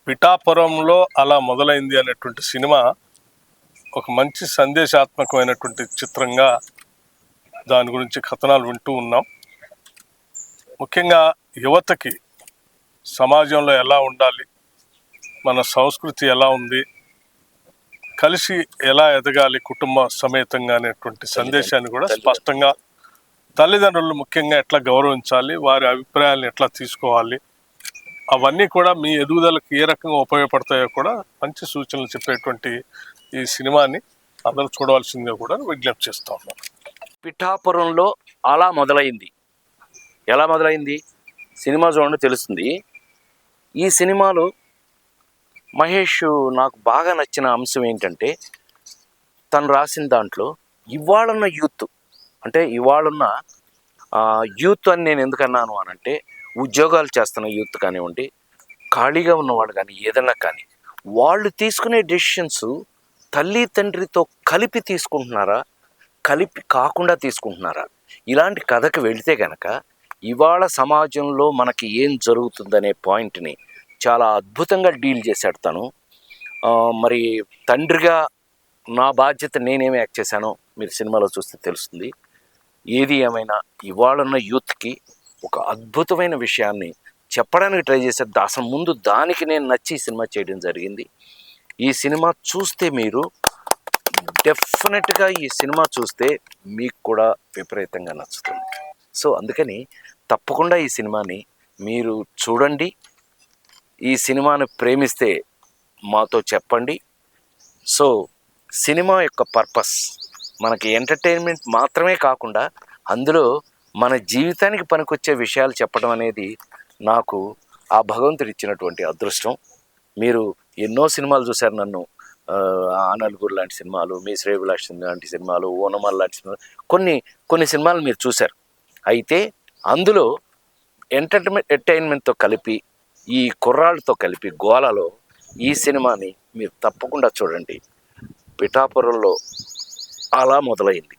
పిఠాపురంలో అలా మొదలైంది అనేటువంటి సినిమా ఒక మంచి సందేశాత్మకమైనటువంటి చిత్రంగా దాని గురించి కథనాలు వింటూ ఉన్నాం. ముఖ్యంగా యువతకి సమాజంలో ఎలా ఉండాలి, మన సంస్కృతి ఎలా ఉంది, కలిసి ఎలా ఎదగాలి కుటుంబ సమేతంగా అనేటువంటి సందేశాన్ని కూడా స్పష్టంగా తల్లిదండ్రులు ముఖ్యంగా ఎట్లా గౌరవించాలి, వారి అభిప్రాయాలను ఎట్లా తీసుకోవాలి, అవన్నీ కూడా మీ ఎదుగుదలకు ఏ రకంగా ఉపయోగపడతాయో కూడా మంచి సూచనలు చెప్పేటువంటి ఈ సినిమాని అందరూ చూడవలసిందిగా కూడా విజ్ఞప్తి చేస్తూ ఉన్నాను. పిఠాపురంలో అలా మొదలైంది. ఎలా మొదలైంది సినిమా చూడండి తెలుస్తుంది. ఈ సినిమాలో మహేష్ నాకు బాగా నచ్చిన అంశం ఏంటంటే, తను రాసిన దాంట్లో ఇవాళన్న యూత్, అంటే ఇవాళన్న యూత్ అని నేను ఎందుకన్నాను అనంటే, ఉద్యోగాలు చేస్తున్న యూత్ కానివ్వండి, ఖాళీగా ఉన్నవాళ్ళు కానీ ఏదన్నా కానీ, వాళ్ళు తీసుకునే డెసిషన్స్ తల్లి తండ్రితో కలిపి తీసుకుంటున్నారా, కలిపి కాకుండా తీసుకుంటున్నారా? ఇలాంటి కథకి వెళితే కనుక ఇవాళ సమాజంలో మనకి ఏం జరుగుతుందనే పాయింట్ని చాలా అద్భుతంగా డీల్ చేశాడు తను. మరి తండ్రిగా నా బాధ్యత నేనేమి యాక్ట్ చేశానో మీరు సినిమాలో చూస్తే తెలుస్తుంది. ఏది ఏమైనా ఇవాళన్న యూత్కి ఒక అద్భుతమైన విషయాన్ని చెప్పడానికి ట్రై చేశారు. అసలు ముందు దానికి నేను నచ్చి ఈ సినిమా చేయడం జరిగింది. ఈ సినిమా చూస్తే మీరు డెఫినెట్గా ఈ సినిమా చూస్తే మీకు కూడా విపరీతంగా నచ్చుతుంది. సో అందుకని తప్పకుండా ఈ సినిమాని మీరు చూడండి. ఈ సినిమాను ప్రేమిస్తే మాతో చెప్పండి. సో సినిమా యొక్క పర్పస్ మనకి ఎంటర్టైన్మెంట్ మాత్రమే కాకుండా అందులో మన జీవితానికి పనికొచ్చే విషయాలు చెప్పడం అనేది నాకు ఆ భగవంతుడు ఇచ్చినటువంటి అదృష్టం. మీరు ఎన్నో సినిమాలు చూశారు నన్ను, ఆ నలుగురు లాంటి సినిమాలు, మీ శ్రేయభిలాష్ లాంటి సినిమాలు, ఓనమాల్ లాంటి సినిమాలు, కొన్ని సినిమాలు మీరు చూశారు. అయితే అందులో ఎంటర్టైన్మెంట్తో కలిపి ఈ కుర్రాళ్ళతో కలిపి గోలలో ఈ సినిమాని మీరు తప్పకుండా చూడండి. పిఠాపురంలో అలా మొదలైంది.